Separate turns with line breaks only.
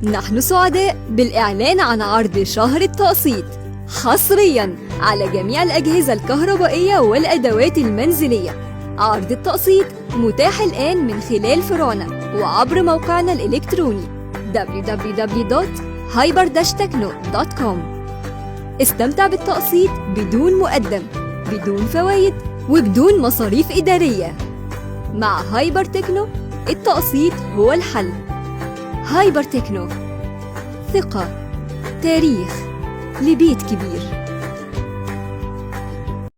نحن سعداء بالإعلان عن عرض شهر التقسيط حصرياً على جميع الأجهزة الكهربائية والأدوات المنزلية. عرض التقسيط متاح الآن من خلال فروعنا وعبر موقعنا الإلكتروني www.hyper-techno.com. استمتع بالتقسيط بدون مقدم، بدون فوائد، وبدون مصاريف إدارية. مع هايبر تكنو التقسيط هو الحل. هايبر تكنو، ثقة، تاريخ لبيت كبير.